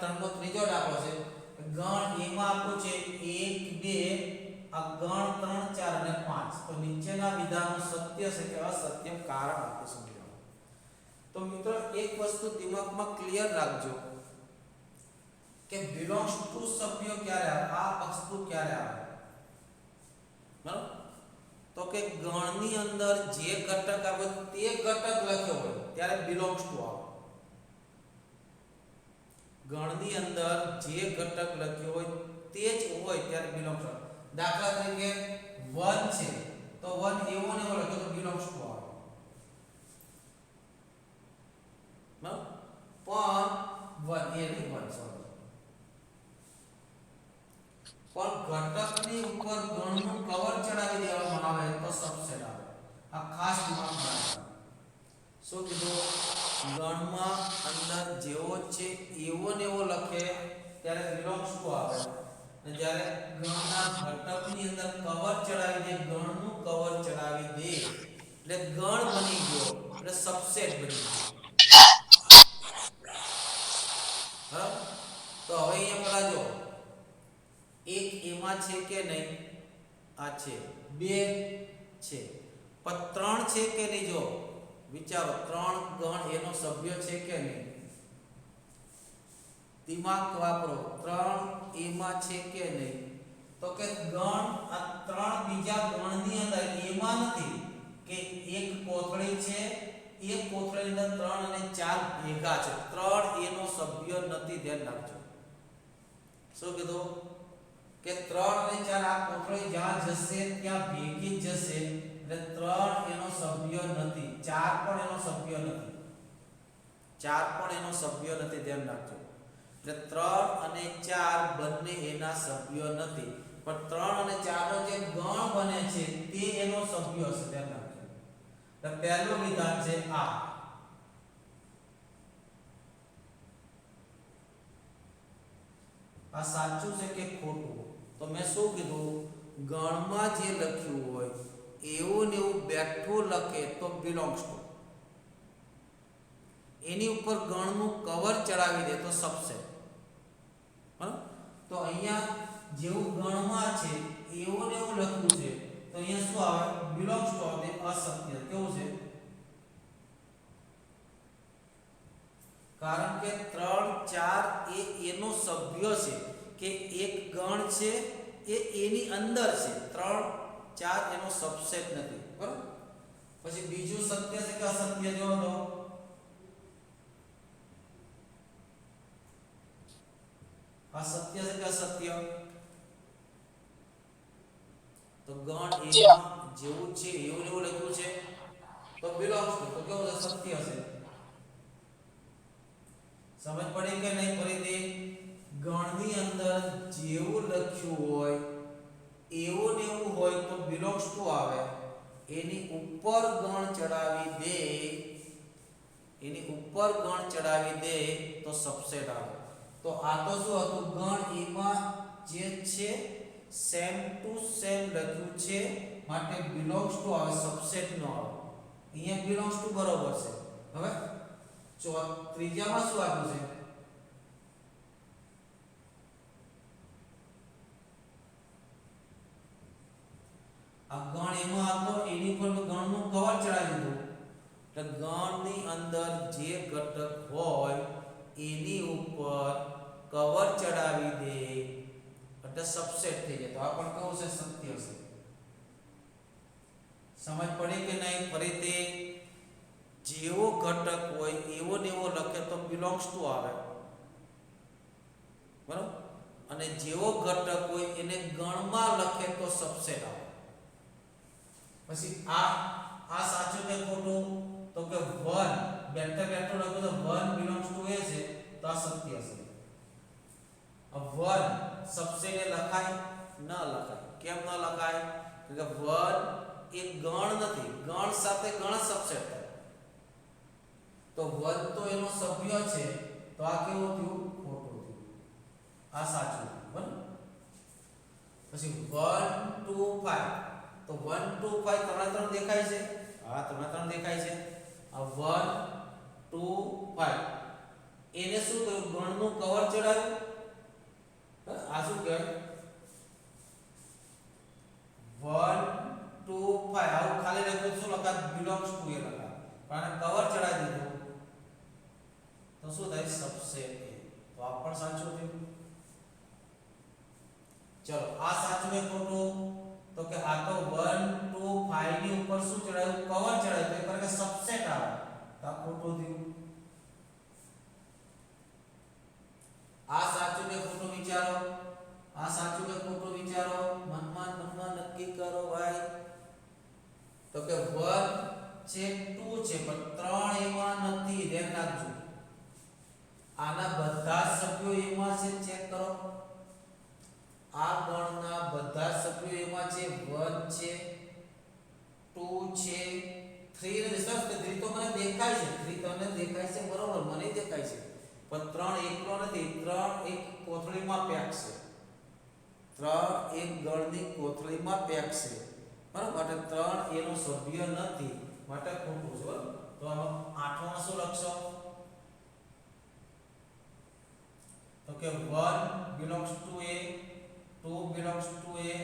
3 નો ત્રીજો દાખલો છે ગણ A માં આપ્યું છે 1 2 આ ગણ 3 4 અને 5 તો નીચેના વિધાનો સત્ય છે કે અસત્ય કારણ આપી સમજાવો તો મિત્રો એક વસ્તુ દિમાગમાં ક્લિયર રાખજો કે બિલોંગ્સ ટુ સભ્ય ક્યારે આવે આ વસ્તુ ક્યારે આવે બરાબર તો કે ગણની અંદર જે ઘટક આવે તે ઘટક લખ્યો હોય ત્યારે બિલોંગ્સ ટુ આવે ગણની અંદર જે ઘટક લખ્યો હોય તે જ હોય ત્યારે બિલોંગ્સ ટુ દાખલા તરીકે 1 છે તો 1 એવો ને એવો લખ્યો તો બિલોંગ્સ ટુ આવે બરાબર પણ 1 એ નહીં 1 સોરી પણ ઘટકની ઉપર ગણનું કવર ચડાવી દેવામાં આવે તો સબસેટ આવે આ ખાસ દિમાગમાં રાખો શું કીધું ગણમાં અંદર જેવો છે એવો ને એવો લખે ત્યારે બિલોંગ્સ ટુ આવે અને જ્યારે ગણના ઘટકની અંદર કવર ચડાવી દે ગણનું કવર ચડાવી દે એટલે ગણ બની ગયો એટલે સબસેટ બની ગયો બરાબર તો હવે અહીંયા પેલા જો એક એમાં છે કે નહીં આ છે 2 છે પણ 3 છે કે નહીં જો વિચારો 3 ગણ એનો સભ્ય છે કે નહીં દિમાગ વાપરો 3 એમાં છે કે નહીં તો કે ગણ આ 3 બીજા ગણની અંદર એમાં નથી કે એક કોથળી છે એક કોથળીની અંદર 3 અને 4 ભેગા છે 3 એનો સભ્ય નથી ધ્યાન રાખજો શું કીધું કે 3 અને 4 આ કોથળી જ્યાં જશે ત્યાં ભેગી જશે એટલે 3 એનો સભ્ય નથી 4 પણ એનો સભ્ય નથી 4 પણ એનો સભ્ય નથી ધ્યાન રાખજો એટલે 3 અને 4 બંને એના સભ્ય નથી પણ 3 અને 4 નો જે ગણ બને છે તે એનો સભ્ય છે ધ્યાન રાખજો એટલે પહેલું વિધાન છે આ સાચું છે કે ખોટું તો મેં શું કીધું ગણમાં જે લખ્યું હોય એવું ને એવું બેઠું લખે તો બિલોંગ્સ ટુ એની ઉપર ગણનું કવર ચડાવી દે તો સબસેટ બરાબર તો અહીંયા જેવું ગણમાં છે એવું ને એવું લખ્યું છે તો અહીંયા શું આવે બિલોંગ્સ ટુ આવે અસત્ય કેવું છે કારણ કે 3 4 એ એનો સભ્ય છે કે એક ગણ છે એ એની અંદર છે 3 4 એનો સબસેટ નથી બરાબર પછી બીજું સત્ય છે કે અસત્ય જો તો આ સત્ય છે કે અસત્ય તો ગણ એમાં જેવું છે એવું એવું લખ્યું છે તો બિલોંગ્સ ટુ તો કેવું છે સત્ય છે સમજ પડી કે નહીં ફરીથી ગણની અંદર જેવું લખ્યું હોય એવું ને એવું હોય તો બિલોંગ્સ ટુ આવે એની ઉપર ગણ ચડાવી દે તો સબસેટ આવે તો આ તો શું હતું ગણ એમાં જે છે સેમ ટુ સેમ લખ્યું છે માટે બિલોંગ્સ ટુ આવે સબસેટ નો આવે અહીંયા બિલોંગ્સ ટુ બરોબર છે હવે ત્રીજામાં શું આપ્યું છે આ ગણ એમાં હતો એની ઉપર ગણનું કવર ચડાવી દીધું એટલે ગણની અંદર જે ઘટક હોય એની ઉપર કવર ચડાવી દે એટલે સબસેટ થઈ જાય તો આ પણ કહું છે સત્ય છે સમજ પડી કે નહીં ફરીથી જેવો ઘટક હોય એવો ને એવો લખે તો બિલોંગ્સ ટુ આવે બરાબર અને જેવો ઘટક હોય એને ગણમાં લખે તો સબસેટ આવે પછી આ સાચું કે ખોટું તો કે 1 બેઠો લખો તો 1 બિલોંગ્સ ટુ એ છે તો આ સત્ય છે अब 1 સબસેટ એ લખાય ન લખાય કેમ ન લખાય કે 1 એક ગણ નથી ગણ સાથે ગણ સબસેટ થાય તો 1 તો એનો સભ્ય છે તો આ કેવું થયું ખોટું થયું આ સાચું બરાબર પછી 1 2 5 તો 1 2 5 ત્રણે દેખાય છે હા ત્રણે દેખાય છે આ 1 2 5 એને શું કર્યું ગણનું કવર ચડાવ્યું આ પણ સાચું થયું. ચલો આ સાચું કે ખોટું? તો કે આ તો 1 2 5 ની ઉપર શું ચડાયું? કવર ચડાયું, તો એ પર કે સબસેટ આવે, તો આ ખોટું થયું. આ સાચું કે ખોટું વિચારો, આ સાચું કે ખોટું વિચારો, મનમાં નક્કી કરો ભાઈ. તો કે 1 છે 2 છે પણ 3 એમાં નથી, ધ્યાન રાખજો. આના બધા સભ્યો એમાં છે, ચેક કરો. આ ગણના બધા સભ્યો એમાં છે. 1 છે, 2 છે, 3 ને સર 3 તો મને દેખાય છે, 3 તમને દેખાય છે બરોબર, મને દેખાય છે, પણ 3 એકલો નથી. 3 એક કોથળીમાં પેક છે, 3 એક ગણની કોથળીમાં પેક છે બરાબર, માટે 3 એનો સભ્ય નથી, માટે ખોટું છે બરાબર. તો આમાં આઠમાં શું લખશો? તો કે 1 belongs to A, 2 belongs to A,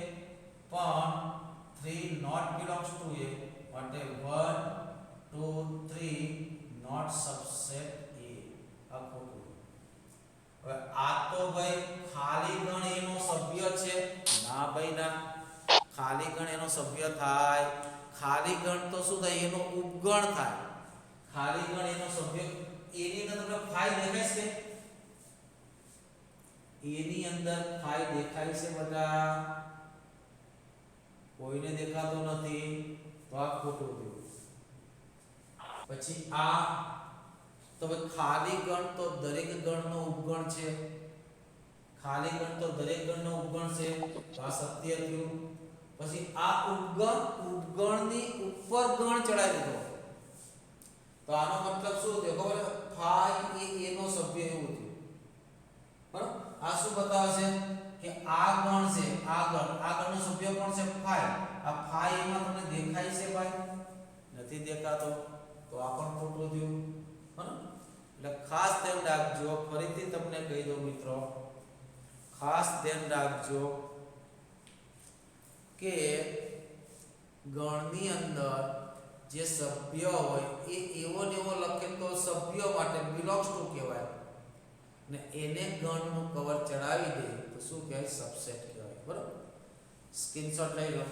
પણ 3 not belongs to A, માટે 1 2 3 not subset A. આ ખોટું. હવે આ તો ભાઈ ખાલી ગણ એનો સભ્ય છે, ના ભાઈ ના, ખાલી ગણ એનો સભ્ય થાય? ખાલી ગણ તો શું થાય? એનો ઉપગણ થાય. ખાલી ગણ એનો સભ્ય, એની અંદર તમને 5 દેખાય છે? એની અંદર 5 દેખાય છે બધા? કોઈને દેખાતો નથી, તો આ ખોટું થયું. પછી આ તો ખાલી ગણ તો દરેક ગણનો ઉપગણ છે, ખાલી ગણ તો દરેક ગણનો ઉપગણ છે, તો આ સત્ય થયું. પછી આ ઉપગણની ઉપર ગણ ચડાવી દીધો, તો આનો મતલબ શું થયો ખબર? 5 એ એનો સભ્ય એવું થયું બરાબર. આ શું બતાવે છે કે આ ગણ છે, આ ગણનો સભ્ય કોણ છે? 5. આ 5 એમાં તમને દેખાય છે ભાઈ? નથી દેખાતો, તો આ પણ ખોટું થયું બરાબર. એટલે ખાસ ધ્યાન રાખજો, ફરીથી તમને કહી દઉં મિત્રો, ખાસ ધ્યાન રાખજો કે ગણની અંદર જે સભ્ય હોય એ એવો ને એવો લખે તો સભ્ય માટે બિલોંગ્સ ટુ કહેવાય, ને એને ગણનું કવર ચડાવી દે તો શું કહેવાય? સબસેટ કહેવાય બરાબર. સ્ક્રીનશોટ લઈ લો.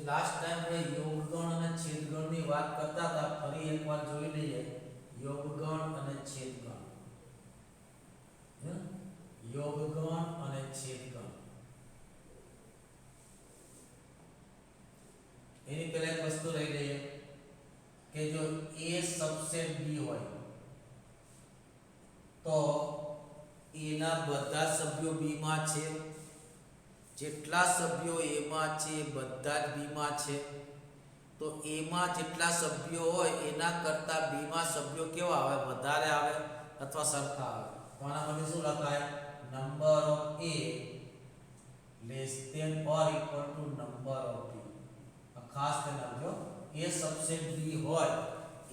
લાસ્ટ ટાઈમ આપણે યોગગણ અને છેદગણની વાત કરતા હતા, ફરી એકવાર જોઈ લઈએ. યોગગણ અને છેદગણ, યોગગણ અને છેદગણ. એની પહેલા એક વસ્તુ લઈ લઈએ કે જો A સબસેટ B હોય તો એના બધા સભ્યો B માં છે, જેટલા સભ્યો A માં છે બધા જ B માં છે, તો A માં જેટલા સભ્યો હોય એના કરતા B માં સભ્યો કેવા આવે? વધારે આવે અથવા સરખા આવે. તો આના માટે શું લખાય? Number of A less than or equal to number of B. ખાસ ધ્યાન રાખજો, A સબસેટ B હોય,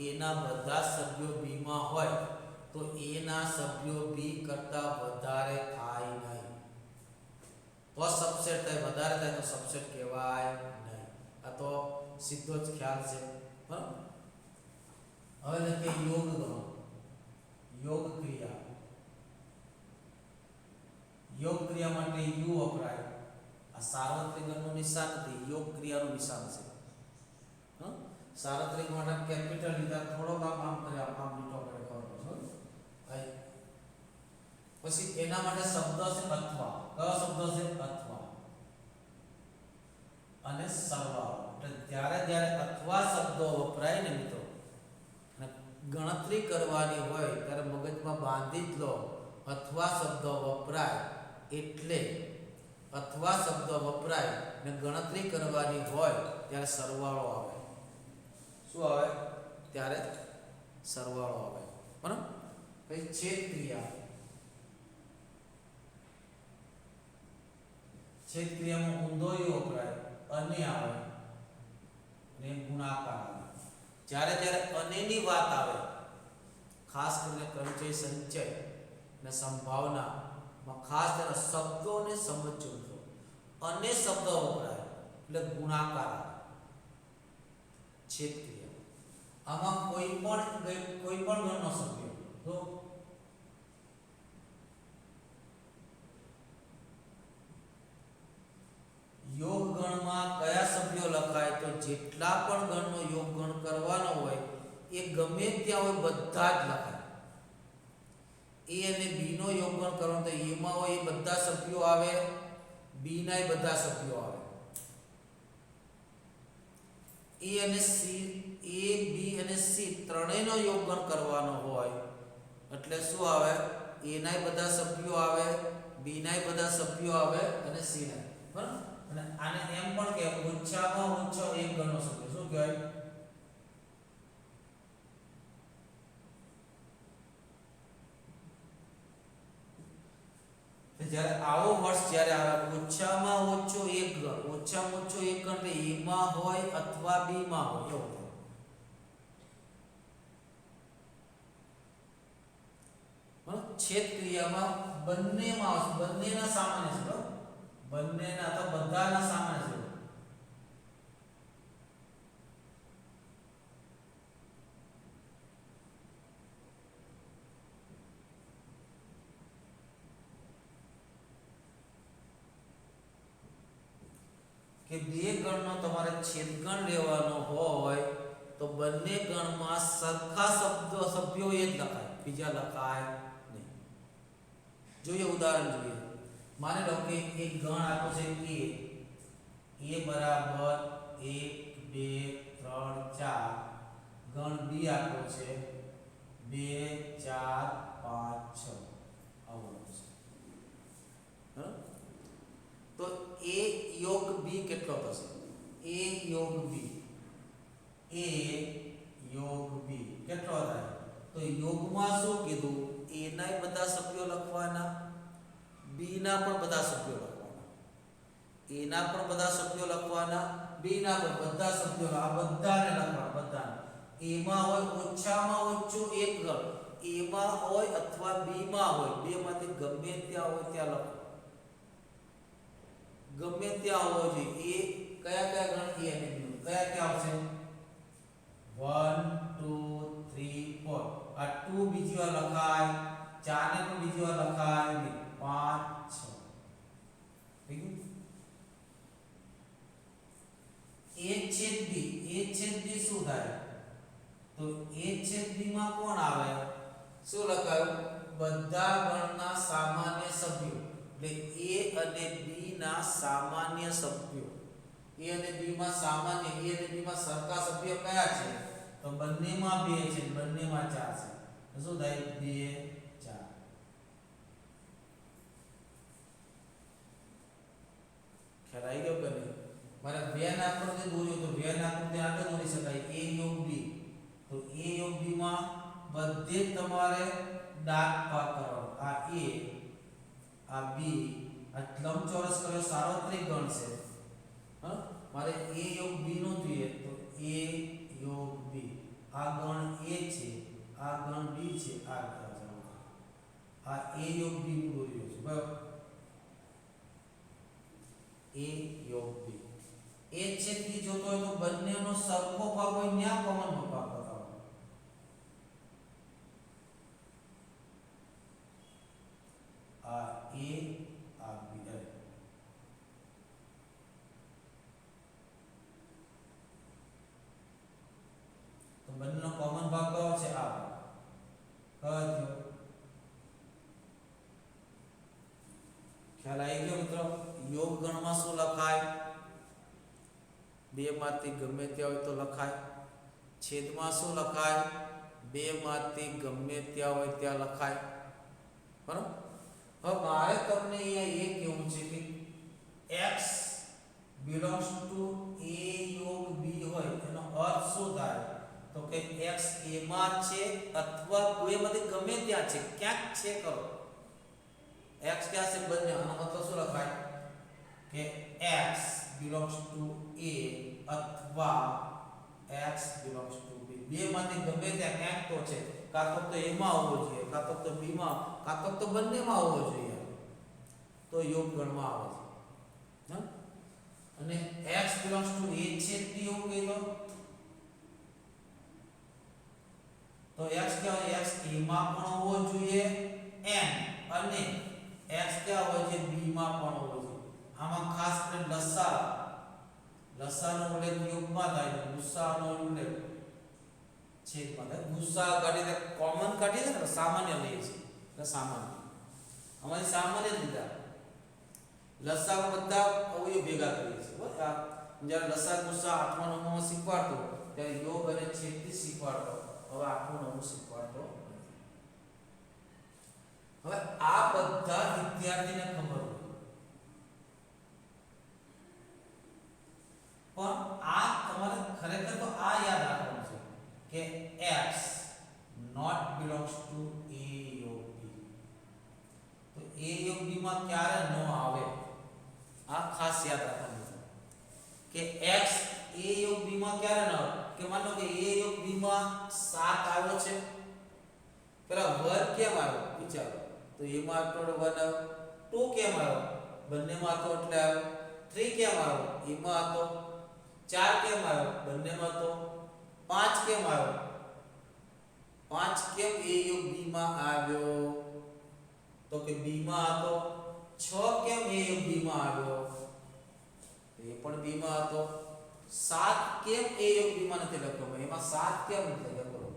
એના બધા સભ્યો B માં હોય, તો A ના સભ્યો B કરતા વધારે થાય નહીં, તો સબસેટ થાય. વધારે થાય તો સબસેટ કહેવાય નહીં. આ તો સીધો જ ખ્યાલ છે બરાબર. હવે લખીએ યોગગણ, યોગ ક્રિયા. યોગ ક્રિયા માટે યુ વપરાય. આ સાર્વત્રિક ગણનું નિશાન નથી, યોગ ક્રિયાનું નિશાન છે. સાર્વત્રિક માટે કેપિટલ લીધા, થોડો આમ કર્યા, આમ લીધો આપણે ખબર પડશે. પછી એના માટે શબ્દ છે અથવા. કયો શબ્દ છે? અથવા અને સરવાળો. એટલે જ્યારે અથવા શબ્દો વપરાય ને મિત્રો, અને ગણતરી કરવાની હોય ત્યારે મગજમાં બાંધી જ લો, અથવા શબ્દ વપરાય એટલે અથવા શબ્દ વપરાય ને ગણતરી કરવાની હોય ત્યારે સરવાળો આવે. શું આવે? ત્યારે સરવાળો આવે બરાબર. પછી છેદ ક્રિયા. છેદ ક્રિયામાં ઊંધો ય વપરાય, અને આવે અને ગુણાકાર આવે. જ્યારે અનેની વાત આવે, ખાસ કરીને ક્રમચય સંચય અને સંભાવના, ખાસ તેના શબ્દોને સમજજો મિત્રો. અને શબ્દ વપરાય એટલે ગુણાકાર આવે. છેદ ક્રિયા આમાં કોઈ પણ ગણનો સભ્ય તો યોગ ગણમાં કયા સભ્યો લખાય તો જેટલા પણ ગણનો યોગ ગણ કરવાનો હોય એ ગમે ત્યાં હોય બધા જ લખાય. એ અને બી નો યોગ ગણ કરવાનો તો એમાં હોય એ બધા સભ્યો આવે, બી ના એ બધા સભ્યો આવે. એ અને સી, એ બી અને સી ત્રણેયનો યોગ ગણ કરવાનો હોય એટલે શું આવે? એ ના એ બધા સભ્યો આવે, બી ના એ બધા સભ્યો આવે અને સી ના. બરાબર? અને આને એમ પણ કે ઓછામાં ઓછો એક ગણનો સભ્ય શું કહેવાય? જ્યારે આવો વર્ષ જ્યારે આવે ઓછામાં ઓછો એક ગણ, ઓછામાં ઓછો એક ગણ એટલે એમાં હોય અથવા બી માં હોય એવું થાય. છેદ ક્રિયામાં બંનેમાં બંનેના સામાન્ય છે. બંનેના અથવા બધાના સામાન્ય છે. કે બે ગણનો તમારે છેદગણ લેવાનો હોય તો બંને ગણમાં સરખા સભ્યો એ જ લખાય, બીજા લખાય નહીં. જોઈએ ઉદાહરણ જોઈએ. માની લો કે એક ગણ આપો છે a બરાબર 1 2 3 4, ગણ b આપો છે 2 4 5 6 આવો છે. તો a યોગ b કેટલો થશે? a યોગ b, a યોગ b કેટલો થાય? તો યોગમાં શું કીધું? a ના બધા સભ્યો લખવાના, b ના પણ બધા સભ્યો લખવાના, a ના પણ બધા સભ્યો લખવાના, b ના પણ બધા સભ્યો, આ બધાને લખવાના બધાને. a માં હોય ઓછામાં ઓછું એક ગણ, a માં હોય અથવા b માં હોય, બે માંથી ગમે ત્યાં હોય ત્યાં લખો. ગમે ત્યાં હોવો જોઈએ. એ કયા ગણ? a અને b કયા ક્યાં આવશે? 1 2 3 4. આ 2 બીજી વાર લખાય, 4 ને પણ બીજી વાર લખાય, 5 6. ઠીક છે? a છેદ b, a છેદ b શું થાય? તો a છેદ b માં કોણ આવે? શું લખાયું? બધા ગણના સામાન્ય સભ્યો. એટલે a અને b ના સામાન્ય સભ્યો. a અને b માં સામાન્ય, a અને b માં સરખા સભ્યો કયા છે? તો બંનેમાં 2 છે, બંનેમાં 4 છે. તો શું થાય? 2 4. ખ્યાલ આવી ગયો કે નહીં? મારે વેન આકૃતિ દોર્યો તો વેન આકૃતિ આગળ દોરી શકાય. a યોગ b, તો a યોગ b માં બધે તમારે ડાર્ક ભાગ કરવાનો. આ a, આ b, આ લંબચોરસ કર્યો સાર્વત્રિક ગણ છે. મારે a યોગ b નો જોઈએ તો a યોગ b. આ ગણ a છે, આ ગણ b છે, આ a યોગ b નું દોર્યું છે. બરાબર? a યોગ b. a છેદ b જોતો હોય તો બંનેનો સરખો ભાગ હોય ત્યાં કોમન ભાગ બતાવો. આ a, આ b. તો બંનેનો કોમન ભાગ કયો છે? આ ભાગ. ખ્યાલ આવી ગયો મિત્રો? યોગ ગણમાં શું લખાય? બે માંથી ગમે ત્યાં હોય તો લખાય. છેદમાં શું લખાય? બે માંથી ગમે ત્યાં હોય ત્યાં લખાય. બરાબર? હવે મારે તમને અહીંયા એ કેવું છે કે x belongs to a યોગ b હોય એનો અર્થ શું થાય? તો કે x a માં છે અથવા બેમાંથી ગમે ત્યાં છે, ક્યાંક છે કરો. x ક્યાં છે? બંને. આનો મતલબ શું લખાય? કે x belongs to a અથવા x belongs to b. બેમાંથી ગમે ત્યાં ક્યાંક તો છે. કાં તો એમાં હોવો જોઈએ, કાં તો b માં, કાં તો બંનેમાં હોવો જોઈએ. તો યોગ ગણમાં આવે છે હા અને x belongs to a છેદ b એવું કીધું તો x ક્યાં x a માં પણ હોવો જોઈએ n અને x ક્યાં હોય છે b માં પણ હોવો જોઈએ આમાં ખાસ કરીને લસાનો ઉલ્લેખ યોગમાં થાય છે ગુસાનો ઉલ્લેખ છેદમાં થાય ગુસા કાઢીને કોમન કાઢીએ ને સામાન્ય લઈએ છીએ એટલે સામાન્ય અમારી સામાન્ય જ લીધા લસા બધા અવયવ ભેગા કરીએ છીએ બરાબર જ્યારે લસા ગુસા 8મા 9માં શીખવાડતો ત્યારે યોગ અને છેદથી શીખવાડતો હવે 8મું 9મું શીખવાડતો હવે આ બધા વિદ્યાર્થીને ખબર હોય પણ આ તમારે ખરેખર તો આ યાદ રાખવાનું છે કે x not belongs to a યોગ b તો a યોગ b માં ક્યારે ન આવે આ ખાસ યાદ રાખવાનું છે કે x a યોગ b માં ક્યારે ન આવે કે માનો કે a યોગ b માં 7 આવ્યો છે પેલા વર્ગ કેમ આવ્યો વિચારો તો a માં આટલો 1 આવ્યો 2 કેમ આવ્યો બંનેમાં તો એટલે આવ્યો 3 કેમ આવ્યો a માં હતો 4 કેમ આવ્યો બંનેમાં તો 5 કેમ આવ્યો 5 કેમ a યોગ b માં આવ્યો તો કે b માં હતો 6 કેમ a યોગ b માં આવ્યો એ પણ b માં હતો 7 કેમ a યોગ b માં નથી લખ્યો એમાં 7 કેમ નથી લખ્યો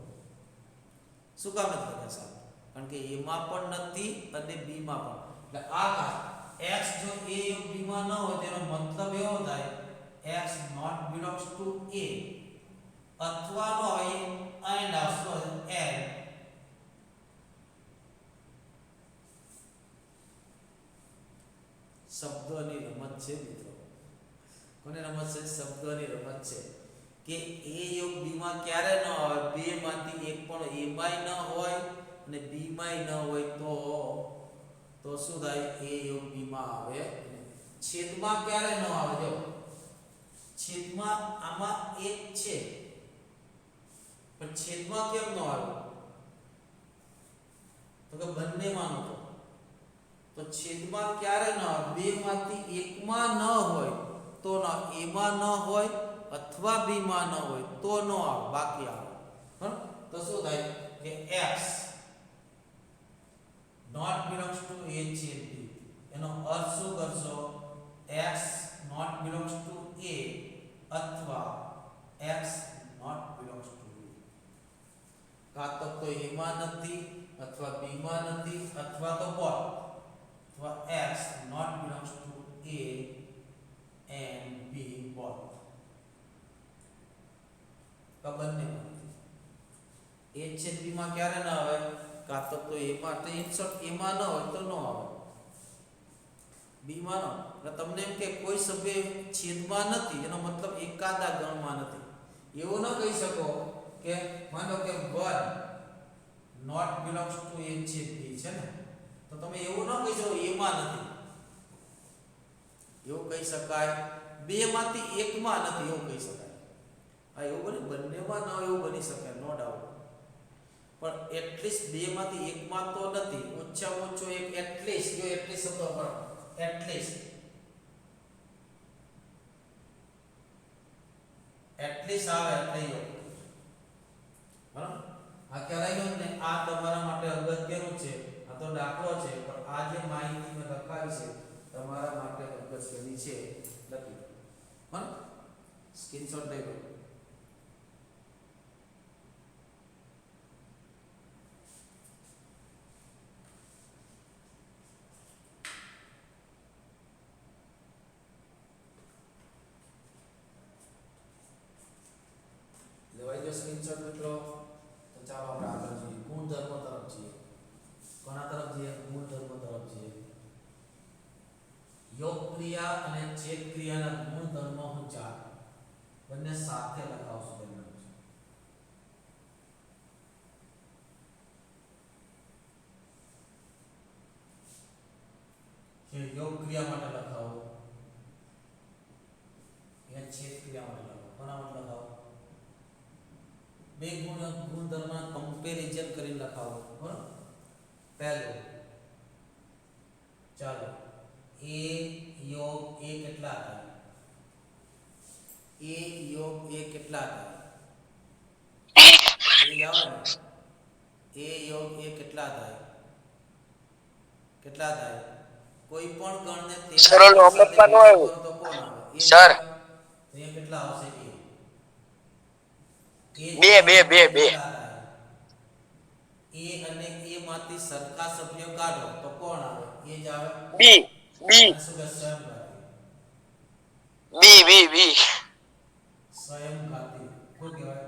શું કામ નથી લખ્યા 7 કારણ કે a માં પણ નથી અને b માં પણ એટલે આ x જો a યોગ b માં ન હોય તેનો મતલબ એવો થાય x not belongs to a અથવા નો હોય and also n શબ્દોની રમત છે મિત્રો કોને રમત છે શબ્દોની રમત છે કે a યોગ b માં ક્યારે ન આવે બે માંથી એક પણ a માં ન હોય અને b માં ન હોય તો શું થાય a યોગ b માં આવે છેદમાં ક્યારે ન આવે જો છેદમાં આમાં એક છે પણ છેદમાં કેમ ન આવ્યો તો કે બંનેમાં નહોતો તો છેદમાં ક્યારે ન આવે બે માંથી એકમાં ન હોય તો ન a માં ન હોય અથવા b માં ન હોય તો ન આવે બાકી આવે બરાબર તો શું થાય કે x not belongs to a છેદ b એનો અર્થ શું કરશો x not belongs to a અથવા x not belongs to b કાં તો a માં નથી અથવા b માં નથી અથવા તો both અથવા x not belongs to a and b both તો બંને a છેદ b માં ક્યારે ન આવે કાં તો a માં તો ઇન્સર્ટ a માં ન હોય તો ન આવે b માં ન એટલે તમને એમ કે કોઈ સભ્ય છેદમાં નથી એનો મતલબ એકાદા ગણમાં નથી એવું ન કહી શકો કે માનો કે 1 not belongs to a છેદ b છે ને તો તમે એવું ન કહી શકો a માં નથી એવું કહી શકાય બે માંથી એકમાં નથી એવું કહી શકાય આ એવું બને બંનેમાં ન એવું બની શકે નો ડાઉટ પણ એટલીસ્ટ બે માંથી એકમાં તો નથી ઓછામાં ઓછો એક એટલીસ્ટ જો એટલીસ્ટ શબ્દ પર એટલીસ્ટ આવે એટલે યોગ બરાબર આ ખ્યાલ આવ્યો ને આ તમારા માટે અગત્યનું છે આ તો દાખલો છે પણ આ જે માહિતી મેં લખાવી છે તમારા માટે અગત્યની છે લખી બરાબર સ્ક્રીનશોટ લઈ લો લેવાઈ ગયો સ્ક્રીનશોટ મિત્રો તો ચાલો આપણે આગળ જોઈએ ગુણધર્મ તરફ જઈએ કોના તરફ જઈએ ગુણધર્મ તરફ જઈએ યોગ ક્રિયા અને છેદ ક્રિયાના ગુણધર્મ હું ચાર બંને સાથે લખાવશું બંને કે યોગ ક્રિયા માટે લખાવો या छेद क्रिया માટે લખાવો કોના માટે લખાવો બે ગુણધર્મ કમ્પેરિઝન કરીને લખાવો બરાબર પહેલો ચાલો a योग a કેટલા થાય a योग a કેટલા થાય એ જ આવે ને a योग a કેટલા થાય કોઈ પણ ગણને તેના સરળ ગણ સાથે હોમવર્કમાં નો ભેગું આવ્યું કરો તો કોણ આવે a જ સર. આવે તો એ કેટલા આવશે a જ બે બે ગણ બે એ બે કેટલા થાય a અને a માંથી સરખા સભ્યો કાઢો તો કોણ આવે એ જ આવે બી બી અને શું કે બી બી બી સ્વયંઘાતી શું કહેવાય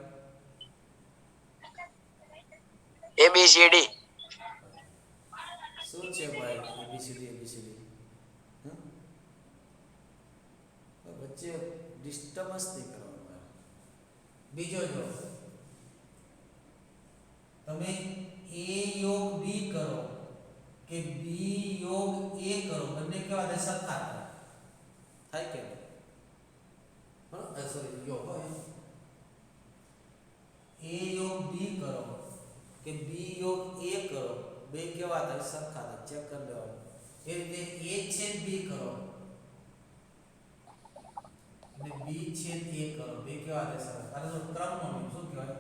ABCD. શું છે ભાઈ એબીસીડી એબીસીડી વચ્ચે ડિસ્ટર્બન્સ નહીં કરવાનું ભાઈ બીજો જો તમે a યોગ b કરો કે b યોગ a કરો બંને કેવા થાય સરખા થાય કે સોરી યોગ હોય a યોગ b કરો કે b યોગ a કરો બે કેવા થાય સરખા થાય ચેક કરી લેવાનું એ રીતે a છેદ b કરો અને b છેદ a કરો બે કેવા થાય સરખા આનો ક્રમનો નિયમ શું કહેવાય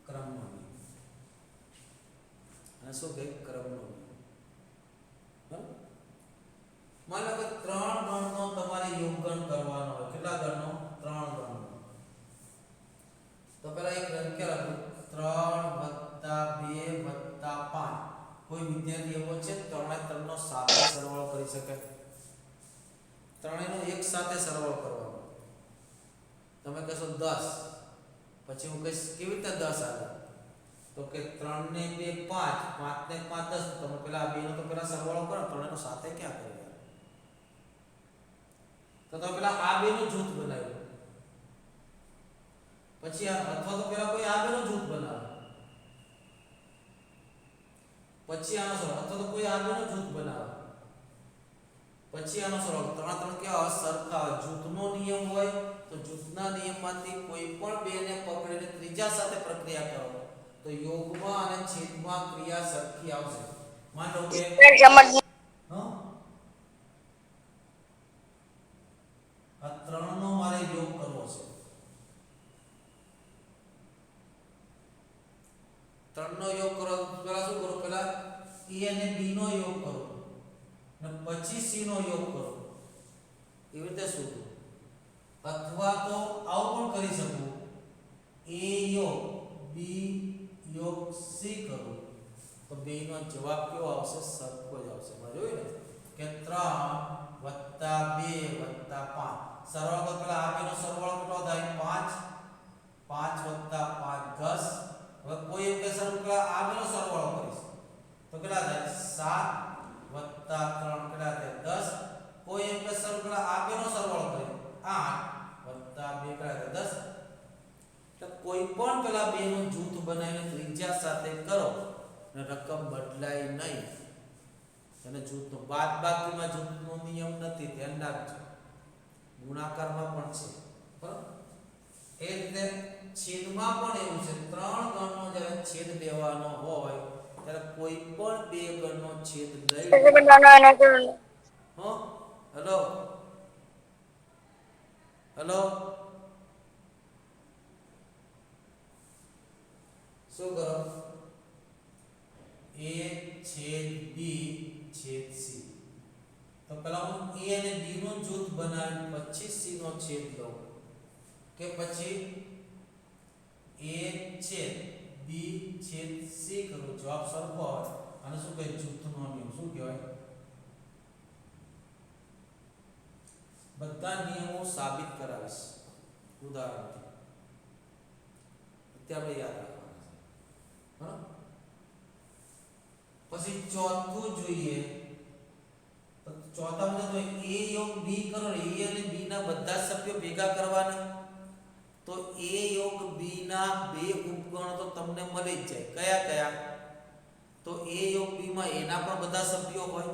ક્રમનો નિયમ અને શું કહે ક્રમનો નિયમ માનો કે ત્રણ ગણનો તમારે યોગગણ કરવાનો હોય કેટલા ગણનો ત્રણ ગણનો તો પહેલા એક લખ્યા રાખો 3 + 2 + 5 કોઈ વિદ્યાર્થી એવો છે ત્રણે ત્રણનો સાથે સરવાળો કરી શકે ત્રણેયનો એક સાથે સરવાળો કરવાનો તમે કહેશો 10 પછી હું કહીશ કેવી રીતે 10 આવે તો કે 3 ને 2 5 5 ને 5 10 તમે પેલા બે નો તો પેલા સરવાળો કરો ત્રણેયનો સાથે ક્યાં કરી તો પેલા આ બે નું જૂથ બનાવ્યું પછી અથવા તો પેલા કોઈ આ બે નું જૂથ બનાવે પછી આનો સરવાળો અથવા તો કોઈ આ બે નું જૂથ બનાવે પછી આનો સરવાળો ત્રણ ત્રણ કેવા સરખા જૂથનો નિયમ હોય તો જૂથના નિયમમાંથી કોઈ પણ બેને પકડીને ત્રીજા સાથે પ્રક્રિયા કરો તો યોગમાં અને છેદમાં ક્રિયા સરખી આવશે માનો કે આ ત્રણનો મારે યોગ કરવો છે ત્રણનો યોગ કરો પહેલા શું કરો પહેલા a અને b નો યોગ કરો અને પછી c નો યોગ કરો એવી રીતે શું અથવા તો આવું પણ કરી શકું a યોગ b યોગ c કરું તો બે નો જવાબ કેવો આવશે સરખો જ આવશે બરાબર જોયું ને કે 3 + 2 + 5 સરવાળો તો પેલા આ બેનો સરવાળો કેટલો થાય 5 + 5 10 હવે કોઈ એક સરવાળો આ બેનો સરવાળો કરીશ તો કેટલા થાય 7 + 3 કેટલા થાય 10 કોઈ એક સરવાળો આ બેનો સરવાળો કરીએ 8 + 2 કેટલા થાય 10 તો કોઈ પણ પેલા બે નું જૂથ બનાવીને ત્રિજ્યા સાથે કરો અને રકમ બદલાય નહીં અને જૂથનો બાદબાકીમાં જૂથનો નિયમ નથી ધ્યાન રાખજો ગુણાકારમાં પણ છે બરાબર એ રીતે છેદમાં પણ એવું છે ત્રણ ગણનો જ્યારે છેદ લેવાનો હોય ત્યારે કોઈ પણ બે ગણનો છેદ લઈ હો હેલો હેલો શું કરો a છેદ b છેદ c તો પહેલા હું a અને b નું જૂથ બનાવી પછી c નો છેદ લઉં કે પછી a છેદ b છેદ c કરું જવાબ સરખો આવે અને શું કહે જૂથનો નિયમ શું કહેવાય બધા નિયમો સાબિત કરાવીશ ઉદાહરણથી અત્યારે યાદ રાખવાના છે પછી ચોથું જોઈએ તો ચોથામાં તો a યોગ b કરો a અને b ના બધા સભ્યો ભેગા કરવાના તો a યોગ b ના બે ઉપગણો તો તમને મળી જ જાય કયા કયા તો a યોગ b માં a ના પણ બધા સભ્યો હોય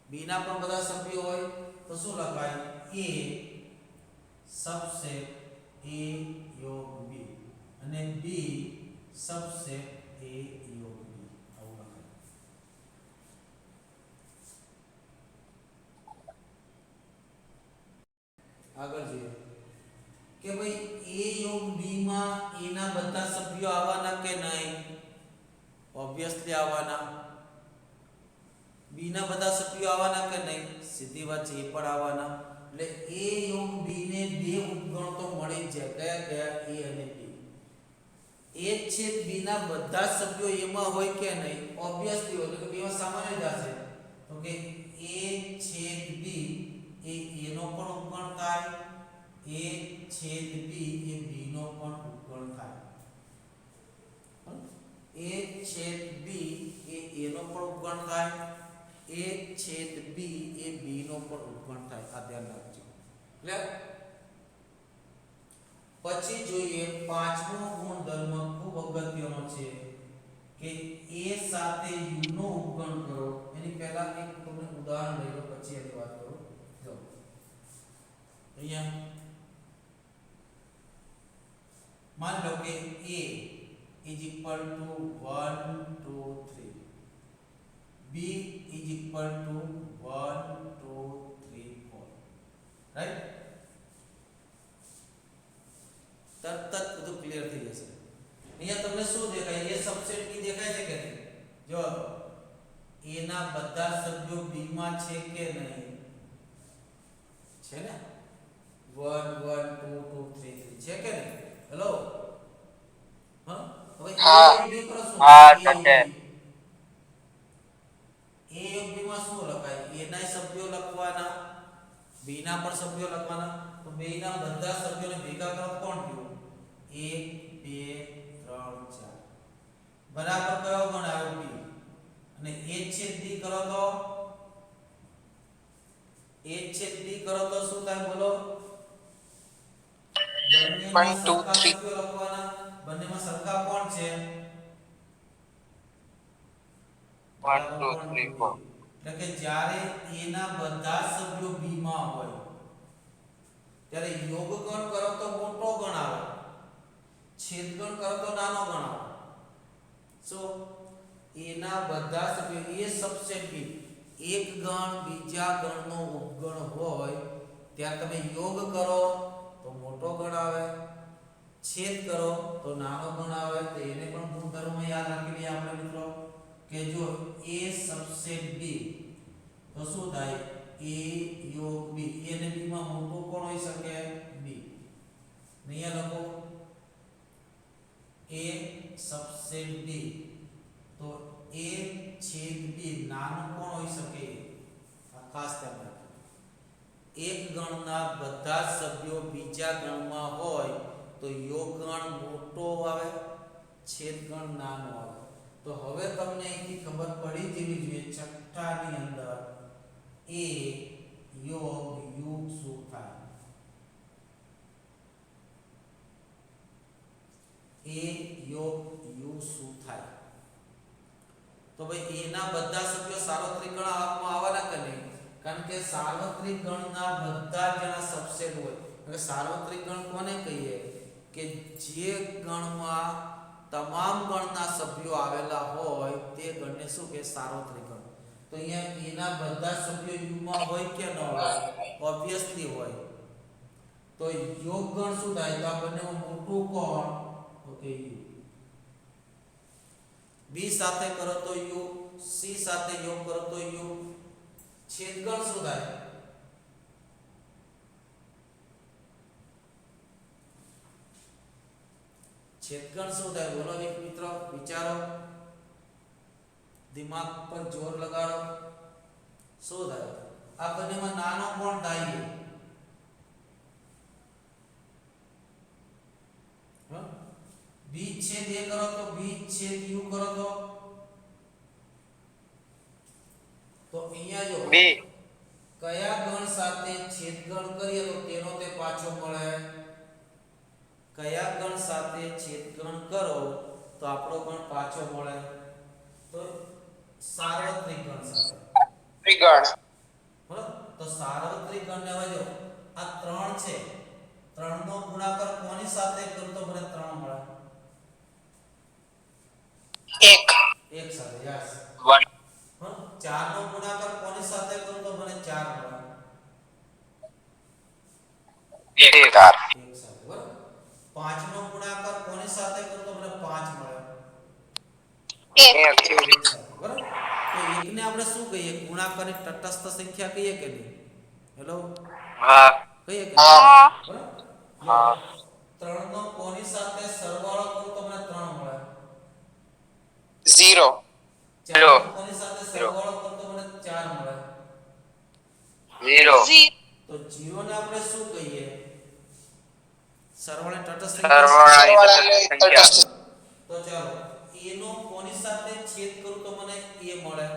b ના પણ બધા સભ્યો હોય તો શું લખાય a सबसेट a योग b અને b सबसेट a योग b આવું લખાય કે ભાઈ a યોગ b માં a ના બધા સભ્યો આવવાના કે નહીં? ઓબ્વિયસલી આવવાના. b ના બધા સભ્યો આવવાના કે નહીં? સીધી વાત છે, એ પણ આવવાના. એટલે a યોગ b ને બે ઉપગણ તો મળી જ જાય. કયા કયા? a અને b. a છેદ b ના બધા સભ્યો એમાં હોય કે નહીં? ઓબ્વિયસલી હોય. એટલે કે બેમાં સામાન્ય જ હશે. તો કે a છેદ b એ a નો પણ ઉપગણ થાય, a છેદ b એ b નો પણ ઉપગણ થાય. a છેદ b એ a નો પણ ઉપગણ થાય, a છેદ b એ b નો પણ ઉપગણ થાય. આ ધ્યાન રાખજો. ક્લિયર? પછી જોઈએ પાંચમો ગુણધર્મ, ખૂબ અગત્યનો છે કે a સાથે u નો ઉપગણ કરો. એની પહેલા એક તમને ઉદાહરણ લઈ લો, પછી એની વાત કરો. જો અહીંયા मान लो कि a is equal to 1 2 3, b is equal to 1 2 3 4, right? તરત જ બધું ક્લિયર થઈ જશે. અહીંયા તમને શું દેખાય? એ સબસેટ b દેખાય છે કે નહીં? જો a ના બધા સભ્યો b માં છે કે નહીં? છે ને? 1 1 2 2 3 3 છે કે નહીં? હેલો, હા? હવે a યોગ b કરો શું? હા, a યોગ છે. b. a યોગ b માં શું લખાય? a ના સભ્યો લખવાના, b ના પણ સભ્યો લખવાના. તો બે ના બધા સભ્યોને ભેગા કરો કોણ થયું? 1 2 3 4. બરાબર કયો ગણ આવ્યો? b. અને a છેદ b કરો તો a છેદ b કરો તો શું થાય બોલો? બંનેમાં 1 2 સરખા 3. સભ્યો લખવાના. બંનેમાં સરખા કોણ છે? 1 2 3 4. એટલે કે જ્યારે a ના બધા સભ્યો b માં હોય ત્યારે યોગગણ કરો તો મોટો ગણ આવે, છેદગણ કરો તો નાનો ગણ આવે. સો a ના બધા સભ્યો, a સબસેટ b, એક ગણ બીજા ગણનો ઉપગણ હોય ત્યારે તમે યોગ કરો તો મોટો ગણ આવે, છેદ કરો તો નાનો ગણ આવે. તો એને પણ ગુણધર્મો યાદ રાખી લઈએ આપણે મિત્રો કે જો a સબસેટ b તો શું થાય? a યોગ b. a અને b માં મોટો કોણ હોઈ શકે? b. અહીંયા લખો a સબસેટ b તો a છેદ b નાનો કોણ હોઈ શકે? આ ખાસ ધ્યાન રાખો. એક ગણના બધા સભ્યો બીજા ગણમાં હોય તો યોગ ગણ મોટો આવે, છેદ ગણ નાનો આવે. તો હવે તમને અહીંથી ખબર પડી જવી જોઈએ છઠ્ઠાની અંદર a યોગ u શું થાય? a યોગ u શું થાય? તો ભાઈ a ના બધા સભ્યો સાર્વત્રિક ગણ આપવામાં આવવાના કે નહીં? કારણ કે સાર્વત્રિક ગણના બધા જણા સબસેટ હોય. એટલે સાર્વત્રિક ગણ કોને કહીએ? કે જે ગણમાં તમામ ગણના સભ્યો આવેલા હોય તે ગણને શું કહે? સાર્વત્રિક ગણ. તો અહીંયા a ના બધા સભ્યો u માં હોય કે ન હોય? ઓબ્વિયસલી હોય. તો યોગ ગણ શું થાય? તો આ બંનેમાં મોટું કોણ? તો કે u. b સાથે કરો તો u, c સાથે યોગ કરો તો u. છેદગણ શું થાય? છેદગણ શું થાય બોલો એક મિત્રો? વિચારો, દિમાગ પર જોર લગાડો. શું થાય? આ બંનેમાં નાનો કોણ થાય? b છેદ a કરો તો b છેદ u કરો તો અહીંયા જો b. કયા ગણ સાથે છેદગણ કરીએ તો તેનો તે પાછો મળે? કયા ગણ સાથે છેદગણ કરો તો આપણો ગણ પાછો મળે? તો સાર્વત્રિક ગણ સાથે. ત્રિગણ. બરાબર? તો સાર્વત્રિક ગણને હવે જો આ 3 છે, 3 નો ગુણાકાર કોની સાથે કરું તો મને 3 મળે? 1 1 સાથે. યસ. 1 4 નો ગુણાકાર કોની સાથે કરું તો મને 4 મળે? 1 4 1 સાથે. બરાબર? 5 નો ગુણાકાર કોની સાથે કરું તો મને 5 મળે? 1 એક સાથે, બરાબર? તો એકને આપણે શું કહીએ? ગુણાકારની તટસ્થ સંખ્યા કહીએ કે નહીં? હેલો, હા કહીએ કે નહીં? બરાબર? જો હા 3 નો કોની સાથે સરવાળો કરું તો મને 3 મળે? 0 4 0 નો કોની સાથે સરવાળો કરું તો મને 4 મળે? 0 તો 0 ને આપણે શું કહીએ? સરવાળાની તટસ્થ સરવાળાની તટસ્થ તો ચાલો a નો કોની સાથે છેદ કરું તો મને a મળે?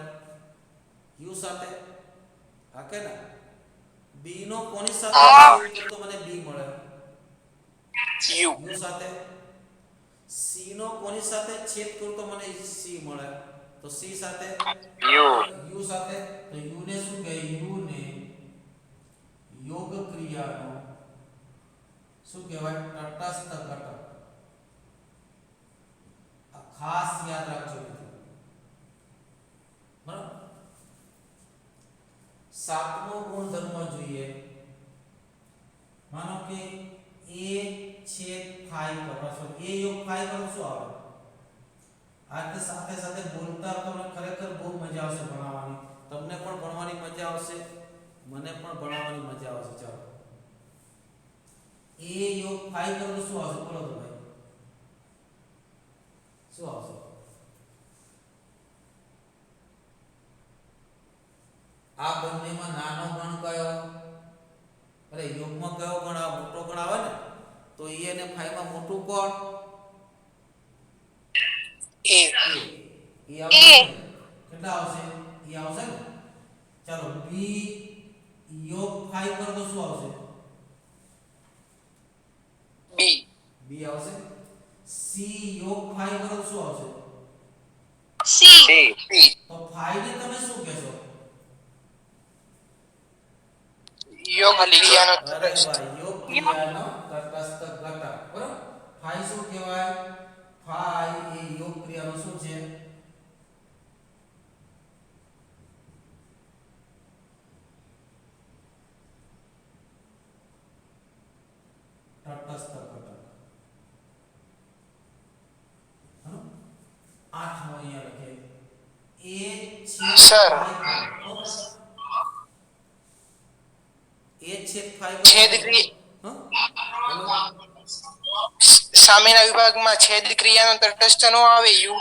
u સાથે. હા કે ના? b નો કોની સાથે છેદ કરું તો મને b મળે? u u સાથે. c નો કોની સાથે છેદ કરું તો મને c મળે? તો c સાથે. u u સાથે. તો u ને શું કહે? u ને યોગ ક્રિયાનો શું કહેવાય? તટસ્થ ઘટક. આ ખાસ યાદ રાખજો મિત્રો. બરાબર? સાતમો ગુણધર્મ જોઈએ. માનો કે a છેદ phi કરો a યોગ phi કરો શું આવે? આ સાથે સાથે બોલતા તમને ખરેખર બહુ મજા આવશે ભણાવવાની. તમને પણ ભણવાની મજા આવશે, મને પણ ભણાવવાની મજા આવશે. ચાલો a યોગ phi કરો તો શું આવશે? બોલો તો ભાઈ, શું આવશે? આ બંનેમાં નાનો ગણ કયો? અરે યોગમાં કયો ગણ આવે? મોટો ગણ આવે ને. તો a અને phi માં મોટું કોણ? a એ આવશે ને? કેટલા આવશે? એ આવશે ને. ચાલો b યોગ phi કરો તો શું આવશે? b b આવશે. c યોગ phi કરો તો શું આવશે? c તો phi ને તમે શું કહેશો? યોગ ક્રિયાનો અરે તટસ્થ વાહ, યોગ ક્રિયાનો તટસ્થ ઘટક. બરાબર? phi શું કહેવાય? phi એ યોગ ક્રિયાનો શું છે? તટસ્થ ઘટક. હા, આઠમો અહીંયા લખે a છેદ સર phi કરો. a છેદ phi છેદ કરો. ક્રિયા હા, હેલો. સામેના વિભાગમાં છેદ ક્રિયાનો તટસ્થ નો આવે u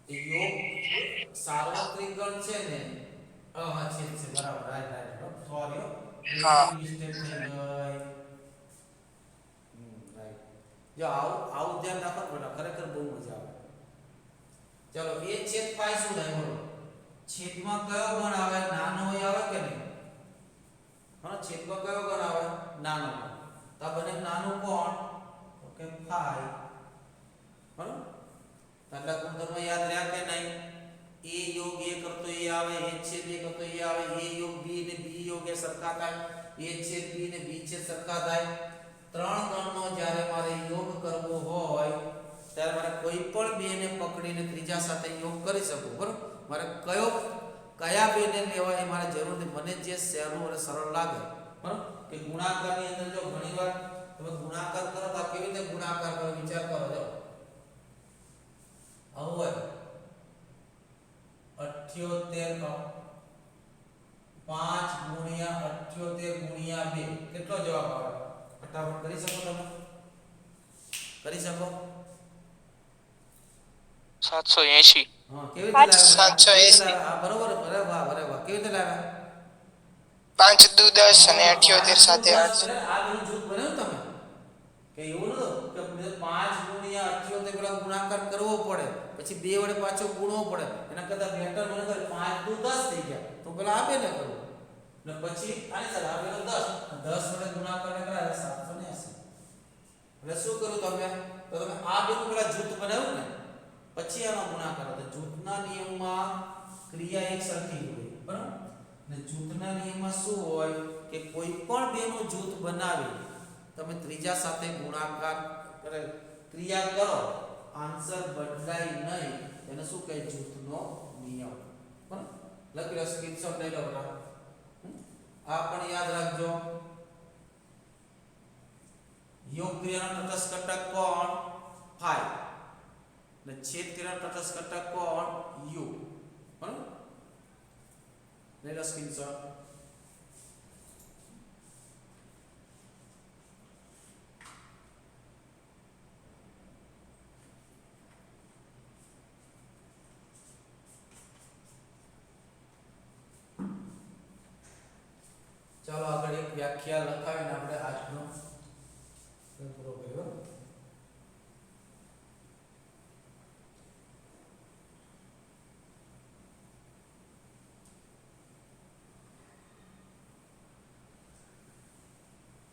યોગ સાર્વત્રિક ગણ છે ને. હા છેદ છે, બરાબર. Right right, sorry. હા મિસ્ટેક થઈ ગઈ. રાઈટ. જો આવું આવું ધ્યાન રાખો બેટા, ખરેખર બહુ મજા આવે. ચલો a છેદ phi શું થાય બોલો? છેદમાં કયો ગણ આવે? નાનો હોય આવે કે નહીં? હા, છેદમાં કયો ગણ આવે? નાનો. તો આ બને નાનું કોણ? તો કે phi. બરાબર? તાલા ગુણધર્મ યાદ રહ્યા કે નહીં? a યોગ a કરતો એ આવે, a છેદ a કરતો એ આવે, a યોગ b ને b યોગ એ સરખા થાય, a છેદ b ને b છેદ સરખા થાય. ત્રણ ગણનો જ્યારે મારે યોગ કરવો હોય ત્યારે મારે કોઈ પણ બે ને પકડીને ત્રીજા સાથે યોગ કરી શકું. બરાબર? મારે કયા બે ને લેવા એ મારે જરૂર નથી. મને જે સહેલું અને સરળ લાગે. બરાબર? કે ગુણાકારની અંદર જો ઘણીવાર તમે ગુણાકાર કરો તો કેવી રીતે ગુણાકાર કરો વિચાર કરો. જો હવે 78 નો 5 ગુણ્યા 78 ગુણ્યા 2 કેટલો જવાબ આવે? ફટાફટ કરી શકો તમે? કરી શકો? 780 હા, કેવી રીતે લાવ્યા? 780 આ બરોબર. અરે વાહ, અરે વાહ, કેવી રીતે લાવ્યા? 5 દુ 10 અને હા, 78 સાથે 8 આ બેનું જૂથ બનાવ્યું તમે કે એવું નતું કે 5 ગુણ્યા 78 પેલા ગુણાકાર કરવો પડે, પછી 2 વડે પાછો ગુણવો પડે. એના કરતા બેટર મને કરે 5 દુ 10 થઈ ગયા. તો પેલા આ બેને કરો ને પછી આની સાથે આ બેનો 10 વડે ગુણાકાર કરાય 780. એટલે શું કરું તમે? તો તમે આ બેનું પેલા જૂથ બનાવ્યું ને, પછી આનો ગુણાકાર. તો જૂથના નિયમમાં ક્રિયા એક સરખી હોય. બરાબર? ને જૂથના નિયમમાં શું હોય કે કોઈ પણ બેનું જૂથ બનાવી તમે ત્રીજા સાથે ગુણાકાર કરે, ક્રિયા કરો, આન્સર બદલાય નહીં. એને શું કહે? જૂથનો નિયમ. બરાબર? લખી લો, સ્ક્રીનશોટ લઈ લો બરાબર. આ પણ યાદ રાખજો. યોગ ક્રિયાનો તટસ્થ ઘટક કોણ ફાઈ અને છેદ ક્રિયાનો તટસ્થ ઘટક કોણ યુ બરાબર લઈ લો સ્ક્રીનશોટ ચાલો આગળ એક વ્યાખ્યા લખાવીને આપણે આજનો પૂરો કર્યો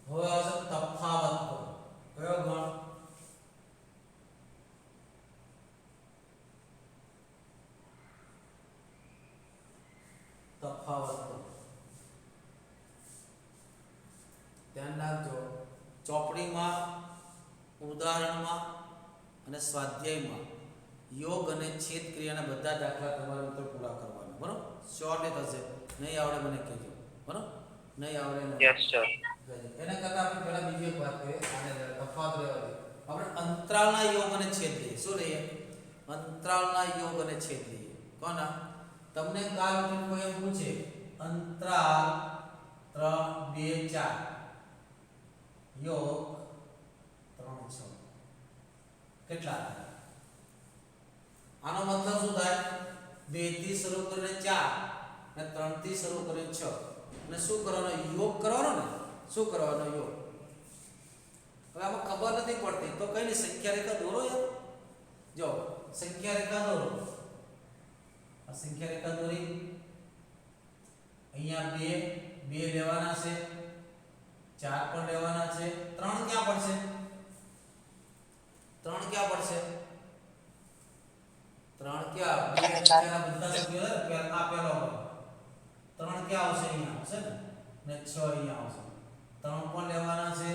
હવે આવશે તફાવત કયો ગણ તફાવત ધ્યાન રાખજો ચોપડીમાં ઉદાહરણમાં અને સ્વાધ્યાયમાં યોગ અને છેદ ક્રિયાના બધા દાખલા તમારે મિત્રો પૂરા કરવાના બરાબર શ્યોરલી થશે નહીં આવડે મને કહેજો બરાબર નહીં આવડે યસ સર એના કરતા આપણે પહેલા બીજી એક વાત કરીએ આને તફાવત રહેવા દે આપણે અંતરાલના યોગ અને છેદ લઈએ શું લઈએ અંતરાલના યોગ અને છેદ લઈએ કોના તમને કાલ કોઈ એમ પૂછે અંતરાલ 3 2 4 યોગ 3 6 કેટલા આનો મતલબ શું થાય 2 થી શરૂ કરીને 4 અને 3 થી શરૂ કરીને 6 અને શું કરવાનો યોગ કરવાનો ને શું કરવાનો યોગ હવે આમાં ખબર નથી પડતી તો કઈ નહીં સંખ્યા રેખા દોરો યાર જો સંખ્યા રેખા દોરો આ સંખ્યા રેખા દોરી અહીંયા 2 લેવાના છે 4 પણ લેવાના છે 3 ક્યાં પડશે 3 ક્યાં પડશે 3 ક્યાં બે સંખ્યાના બધા સભ્યો આ પહેલો 3 ક્યાં આવશે અહીંયા આવશે ને 6 અહીંયા આવશે 3 પણ લેવાના છે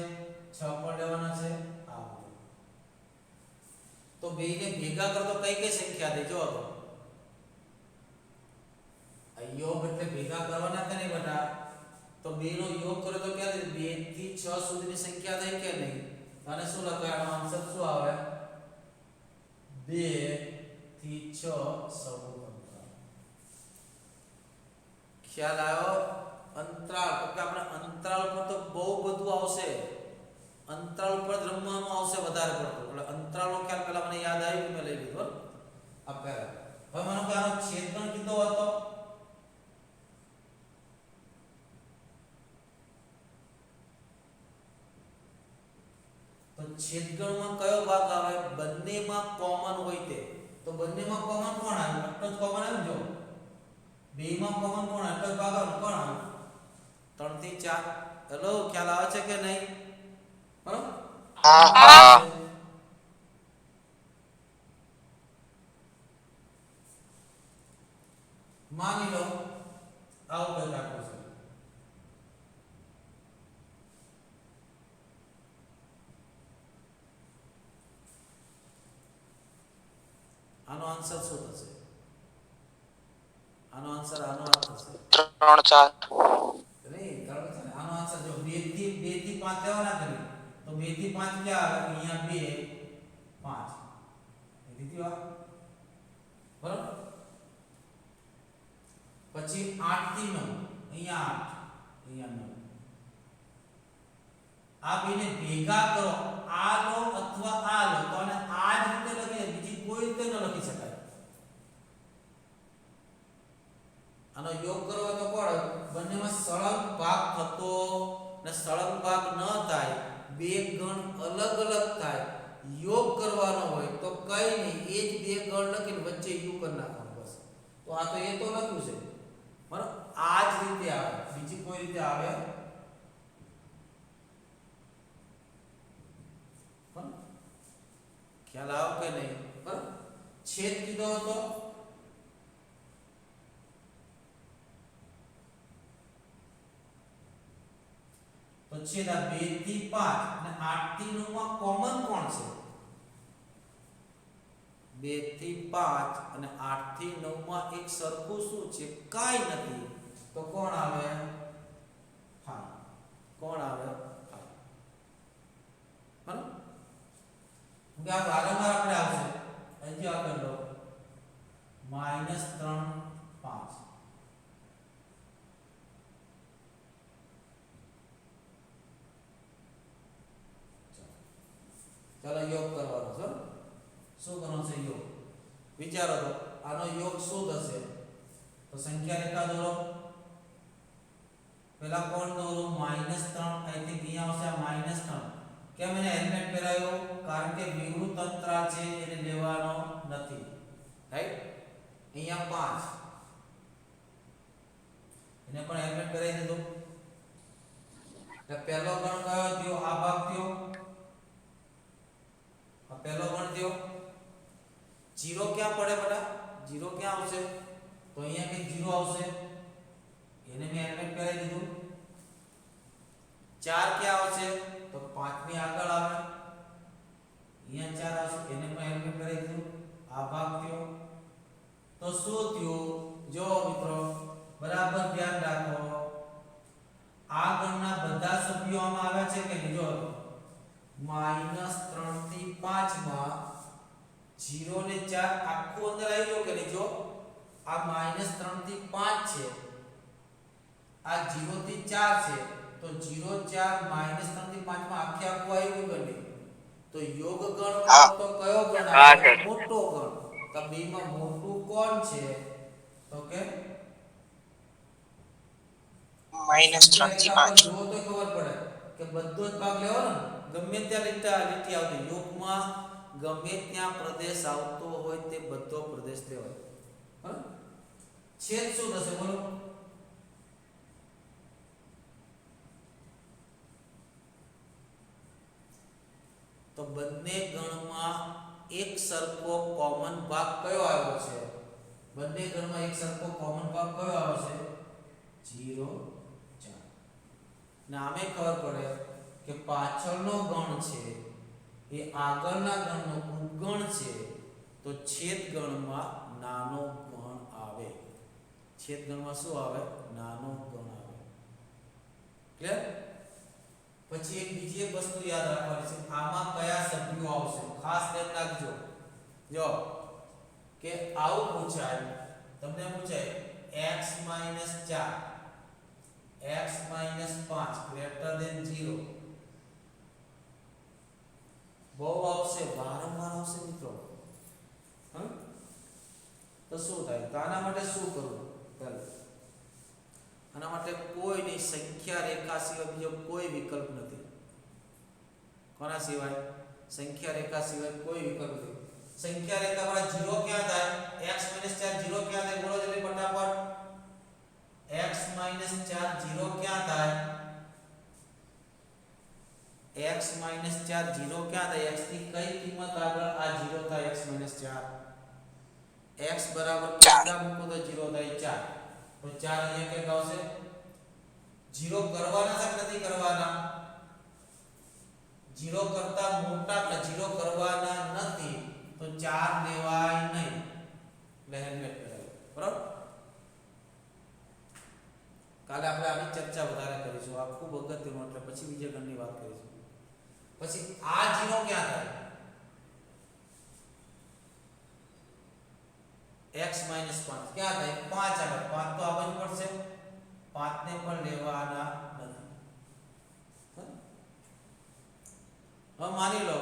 6 પણ લેવાના છે આ તો બેને ભેગા કરો તો કઈ કઈ સંખ્યા દે જો યોગ એટલે ભેગા કરવાના કે નહીં બેટા તો બે નો યોગ કરો તો ક્યારે 2 થી 6 સુધીની સંખ્યા થાય કે નહીં અને શું લખાવાનો આન્સર શું આવે 2 થી 6 સહગુણક ખ્યાલ આવ્યો અંતરાલ તો કે આપણે અંતરાલ પર તો બહુ બધું આવશે અંતરાલ પર રમવાનું આવશે વધારે પડતું એટલે અંતરાલનો ખ્યાલ પહેલા મને યાદ આવ્યું મેં લઈ લીધો આ પહેલા હવે મને કે આનો છેદગણ કીધો હતો તો છેદગણમાં કયો ભાગ આવે બંનેમાં કોમન હોય તે તો બંનેમાં કોમન કોણ આવે એટલો જ કોમન આવે જો બેમાં કોમન કોણ એટલો જ ભાગ આવે કોણ આવે 3 થી 4 હેલો ખ્યાલ આવે છે કે નહીં બરાબર હા માની લો આવું કંઈક આપ્યું છે આનો આન્સર શું થશે આનો આન્સર આનો આ થશે 3 4 નહીં કારણ કે આનો આન્સર જો 2 થી 5 લેવાના કરી તો 2 થી 5 ક્યાં આવે અહીંયા 2 5 એ દીધી વાત બરાબર પછી 8 થી 9 અહીંયા 8 અહીંયા 9 આ બેને ભેગા કરો આ લો અથવા આ લો તો આને આ જ રીતે લખીએ બીજી કોઈ રીતે ન લખી શકાય આનો યોગ કરવો તો કોણ બંનેમાં સળંગ ભાગ થતો ને સળંગ ભાગ ન થાય બે ગણ અલગ અલગ થાય યોગ કરવાનો હોય તો કઈ નહીં એ જ બે ગણ લખીને વચ્ચે યુ કરી નાખવાનું બસ તો આ તો એ તો લખ્યું છે બરાબર આ જ રીતે આવે બીજી કોઈ રીતે આવે ખ્યાલ આવ કે નહીં બરાબર છેદ કીધો હતો તો છેદ આ 2 થી 5 અને 8 થી 9 માં કોમન કોણ છે 2 થી 5 અને 8 થી 9 માં એક સરખું શું છે કાઈ નથી તો કોણ આવે 5 કોણ આવે 5 કે આ વારંવાર આપણે આવશે અહીંથી આગળ લો -3 5 ચાલો યોગ કરવાનો છે શું કરવાનો છે યોગ વિચારો તો આનો યોગ શું થશે તો સંખ્યા રેખા દોરો પેલા કોણ દોરો -3 અહીંથી અહીંયા આવશે -3 કેમ એને હેલ્મેટ પહેરાયો કારણ કે વિવૃત અંતરાલ છે એને લેવાનો નથી રાઈટ અહીંયા 5 એને પણ હેલ્મેટ પહેરાવી દીધું એટલે પહેલો ગણ કયો થયો આ ભાગ થયો આ પહેલો ગણ થયો 0 ક્યાં પડે બેટા 0 ક્યાં આવશે તો અહીંયા કે 0 આવશે એને મેં હેલ્મેટ પહેરાવી દીધું 4 ક્યાં આવશે તો 5 ની આગળ આવે અહીંયા 4 આવશે એને પણ હેલ્મેટ પહેરાવી દીધું આ ભાગ થયો તો શું થયું જો મિત્રો બરાબર ધ્યાન રાખો આ ગણના બધા સભ્યો આમાં આવ્યા છે કે નહીં જો -3 થી 5 માં 0 ને 4 આખું અંદર આવી ગયો કે નહીં જો આ -3 થી 5 છે આ 0 થી 4 છે તો 0 4 -3 થી 5 માં આખે આખું આવી ગયું કે તો યોગ ગણ તો કયો ગણ આવે મોટો ગણ તો બે માં મોટું કોણ છે તો કે -3 થી 5 જો તો ખબર પડે કે બધો જ ભાગ લેવાનો ગમે ત્યાં લીટી આવતી યોગમાં ગમે ત્યાં પ્રદેશ આવતો હોય તે બધો પ્રદેશ લેવાય બરાબર છેદ શું થશે બોલો તો બંને ગણમાં એક સરખો કોમન ભાગ કયો આવ્યો છે બંને ગણમાં એક સરખો કોમન ભાગ કયો આવ્યો છે 0 4 નામે ખબર પડે કે પાછળનો ગણ છે એ આગળના ગણનો ઉપગણ છે તો છેદ ગણમાં નાનો ગણ આવે છેદ ગણમાં શું આવે નાનો ગણ આવે ક્લિયર પછી એક બીજી એક વસ્તુ યાદ રાખવાની છે આમાં કયા સભ્યો આવશે ખાસ ધ્યાન રાખજો જો કે આવું પૂછાય તમને પૂછાય x - 4 x - 5 greater than 0 બહુ આવશે વારંવાર આવશે મિત્રો તો શું થાય તો આના માટે શું કરવું પહેલા આના માટે કોઈની સંખ્યા રેખા સિવાય બીજો કોઈ વિકલ્પ નથી કોના સિવાય સંખ્યા રેખા સિવાય કોઈ વિકલ્પ નથી સંખ્યા રેખા પર 0 ક્યાં થાય x - 4 0 ક્યાં થાય બોલો જલ્દી ફટાફટ x - 4 0 ક્યાં થાય x - 4 0 ક્યાં થાય x ની કઈ કિંમત આગળ આ 0 થાય x - 4 x બરાબર કેટલા મૂકો તો 0 થાય 4 તો 4 અહીંયા કેટલા આવશે 0 કરવાના છે નથી કરવાના 0 કરતા મોટા કે 0 કરવાના નથી તો 4 લેવાય નહીં એટલે હેલ્મેટ પહેરાવો બરાબર કાલે આપણે આની ચર્ચા વધારે કરીશું આ ખૂબ અગત્યનું એટલે પછી બીજા ગણની વાત કરીશું પછી આ 0 ક્યાં થાય x - 5 ક્યાં થાય 5 આગળ 5 તો આવવું પડશે 5 ને પણ લેવાના નથી હવે માની લો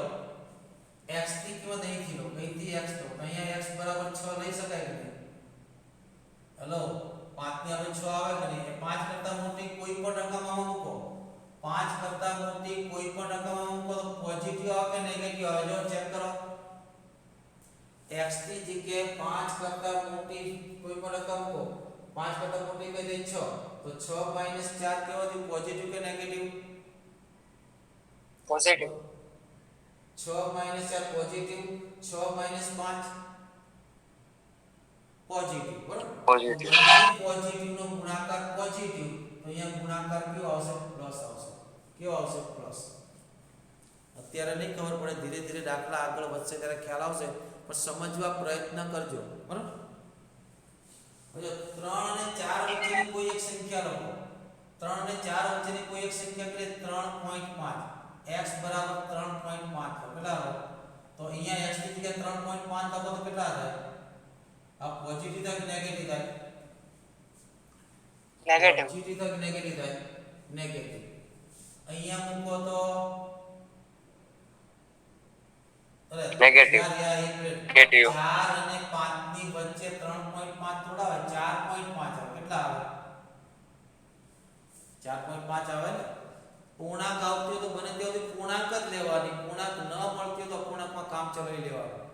x ની કિંમત અહીંથી લો અહીંથી x તો અહીંયા x બરાબર 6 લઈ શકાય કે નહીં હેલો 5 ની આપણે 6 આવે કે નહીં એ 5 કરતા મોટી કોઈ પણ રકમમાં મૂકો 5 કરતા મોટી કોઈ પણ રકમમાં મૂકો તો પોઝિટિવ આવે કે નેગેટિવ આવે જો ચેક કરો x ની જગ્યાએ 5 કરતા મોટી કોઈ પણ રકમ મૂકો 5 કરતા મોટી કઈ દે 6 તો 6 - 4 કેવો થયું પોઝિટિવ કે નેગેટિવ પોઝિટિવ 6 - 4 પોઝિટિવ 6 - 5 પોઝિટિવ બરાબર પોઝિટિવ પોઝિટિવ નો ગુણાકાર પોઝિટિવ તો અહીંયા ગુણાકાર કેવો આવશે પ્લસ આવશે કેવો આવશે પ્લસ અત્યારે નહીં ખબર પડે ધીરે ધીરે દાખલા આગળ વધશે ત્યારે ખ્યાલ આવશે પણ સમજવા પ્રયત્ન કરજો બરાબર હવે 3 અને 4 વચ્ચેની કોઈ એક સંખ્યા લખો 3 અને 4 વચ્ચેની કોઈ એક સંખ્યા એટલે 3.5 x બરાબર 3.5 કેટલા લો તો તો અહીંયા x ની જગ્યાએ 3.5 લખો તો કેટલા થાય? આ પોઝિટિવ થાય કે નેગેટિવ થાય? નેગેટિવ. પોઝિટિવ થાય કે નેગેટિવ થાય? નેગેટિવ. અહીંયા મૂકો તો નેગેટિવ. નેગેટિવ. 4 અને 5 ની વચ્ચે 3.5 થોડા આવે 4.5 આવે કેટલા આવે? 4.5 આવે ને. પૂર્ણાંક આવતી હોય તો બને ત્યાં સુધી પૂર્ણાંક જ લેવાની, પૂર્ણાંક ન મળતી હોય તો પૂર્ણાંકમાં કામ ચલાવી લેવાનું.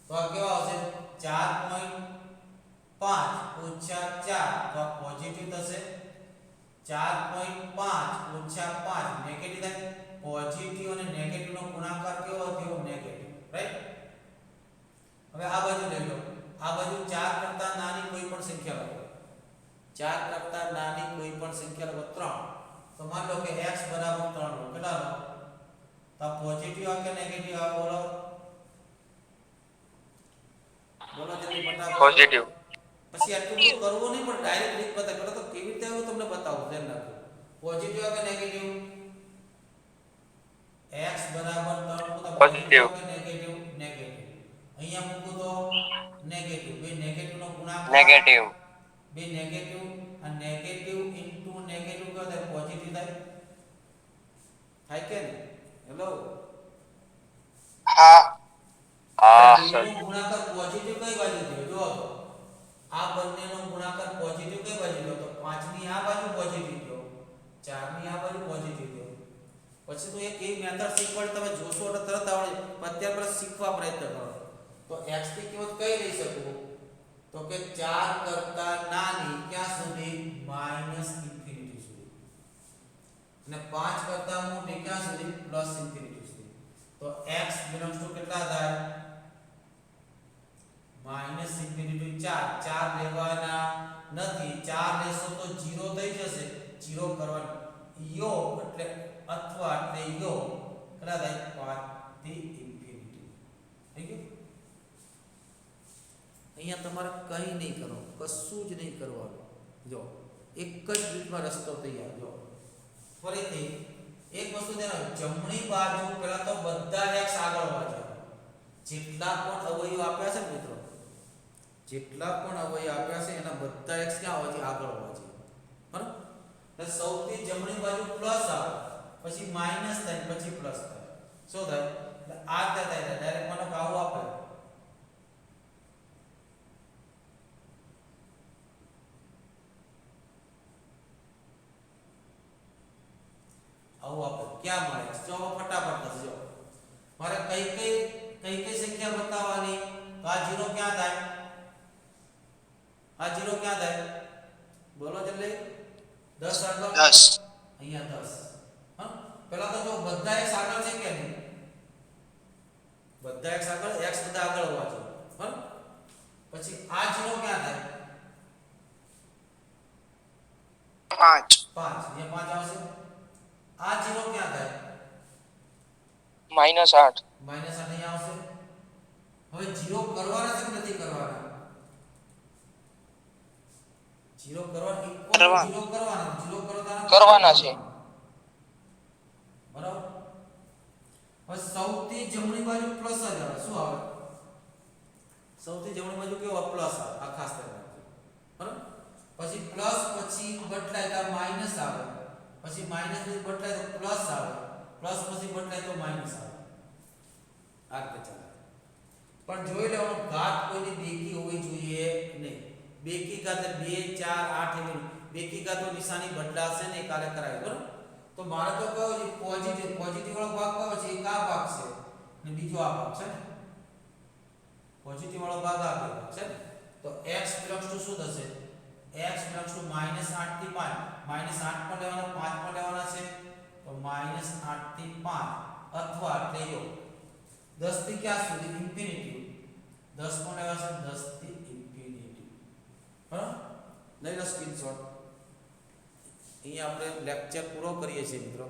તો આ કેવા આવશે? 4.5 ઓછા 4 તો આ પોઝિટિવ થશે. 4.5 ઓછા 5 નેગેટિવ થાય. પોઝિટિવ અને નેગેટિવ નો ગુણાકાર કેવો થયો? Negative, right? હવે આ બાજુ લઈ લો. આ બાજુ 4 કરતા નાની કોઈ પણ સંખ્યા લખો. 4 કરતા નાની કોઈ પણ સંખ્યા લખો 3. તો માન લો કે x બરાબર 3 લો. કેટલા લો? તો પોઝિટિવ આવે કે નેગેટિવ આવે? બોલો બોલો જલ્દી ફટાફટ. પોઝિટિવ. પછી આટલું બધું કરવું નહીં પણ ડાયરેક્ટ રીત બતા કરો તો કેવી રીતે આવે તમને બતાવું ધ્યાન રાખો. પોઝિટિવ આવે કે નેગેટિવ? x બરાબર 3 તો પોઝિટિવ કે નેગેટિવ? નેગેટિવ. અહીંયા મૂકું તો નેગેટિવ. બે નેગેટિવ નો ગુણાકાર નેગેટિવ. બે નેગેટિવ અને નેગેટિવ ઇન્ટુ નેગેટિવ કરો તો પોઝિટિવ થાય. થાય કે નહીં? હેલો. હા. હા સર. બેનો ગુણાકાર પોઝિટિવ કઈ બાજુ થયો? જો તો આ બંનેનો ગુણાકાર પોઝિટિવ કઈ બાજુ થયો? તો 5 ની આ બાજુ પોઝિટિવ થયો, 4 ની આ બાજુ પોઝિટિવ થયો. પછી તો એક એ મેથડ શીખવાડ તમે જોશો એટલે તરત આવડે. અત્યારે પર શીખવા પ્રયત્ન કરો. તો x ની કિંમત કઈ લઈ શકું? તો કે 4 કરતા નાની ક્યાં સુધી? -ઇન્ફિનિટી સુધી. અને 5 કરતા મોટી ક્યાં સુધી? +ઇન્ફિનિટી સુધી. તો x બિલોંગ્સ ટુ કેટલા થાય? -ઇન્ફિનિટી 4. 4 લેવાના નથી. 4 લેશો તો 0 થઈ જશે. 0 કરવાનું યો એટલે અથવા એટલે યો કેટલા થાય? 5 થી ઇન્ફિનિટી. થઈ ગયું? અહીંયા તમારે કંઈ નહીં કરો, કશું જ નહીં કરવાનું. જો એક જ રીતમાં રસ્તો તૈયાર. જો ફરીથી એક વસ્તુ ધ્યાન રાખો. જમણી બાજુ પહેલા તો બધા x આગળ વાંચો. જેટલા પણ અવયવ આપ્યા છે મિત્રો, જેટલા પણ અવયવ આપ્યા છે એના બધા x ક્યાં વાંચે? આગળ વાંચે. બરાબર? એટલે સૌથી જમણી બાજુ પ્લસ આવે, પછી માઈનસ થાય, પછી પ્લસ થાય. શું થાય? એટલે આ થાય ડાયરેક્ટ મને આવું આપે. આવું આપે. ક્યાં મળે? જો ફટાફટ થશે. જો મારે કઈ સંખ્યા બતાવવાની? તો આ 0 ક્યાં થાય? આ 0 ક્યાં થાય? બોલો જલ્દી. 10 આગળ. 10. અહીંયા 10. હા, પહેલા તો જો બધા x આગળ છે કે નહીં? બધા x આગળ, x બધા આગળ હોવા જોઈએ. બરાબર? પછી આ 0 ક્યાં થાય? 5. 5. અહીંયા 5 આવશે. આ 0 ક્યાં થાય? -8. -8 અહીંયા આવશે. હવે 0 કરવાના છે કે નથી કરવાના? 0 કરવાના. કરવા. 0 કરવાના. 0 કરવાના કરવાના છે. બરાબર? હવે સૌથી જમણી બાજુ પ્લસ જ આવે. શું આવે? સૌથી જમણી બાજુ કેવો? પ્લસ આવે. આ ખાસ ધ્યાન રાખજો. બરાબર? પછી પ્લસ પછી બદલાય તો માઈનસ આવે. પછી માઈનસ પછી બદલાય તો પ્લસ આવે. પ્લસ પછી બદલાય તો માઈનસ આવે. આ રીતે ચાલે. પણ જોઈ લેવાનું ઘાત કોઈની બેકી હોવી જોઈએ નહીં. બેકી ઘાત 2 4 8 એવી બેકી ઘાતો નિશાની બદલાશે ને કાલે કરાય. બરાબર? તો મારે તો કયો છે? પોઝિટિવ વાળો ભાગ કયો છે? એક આ ભાગ છે અને બીજો આ ભાગ છે ને. પોઝિટિવ વાળો ભાગ આ ભાગ છે ને. તો x બિલોંગ્સ ટુ શું થશે? x બિલોંગ્સ ટુ -8 થી 5. -8 પણ લેવાના, 5 પણ લેવાના છે. તો -8 થી 5 અથવા એટલે જો 10 થી ક્યાં સુધી? ઇન્ફિનિટી. 10 પણ લેવા છે. 10 થી ઇન્ફિનિટી. બરાબર? લઈ લો સ્ક્રીનશોટ. અહીંયા આપણે લેક્ચર પૂરો કરીએ છીએ મિત્રો.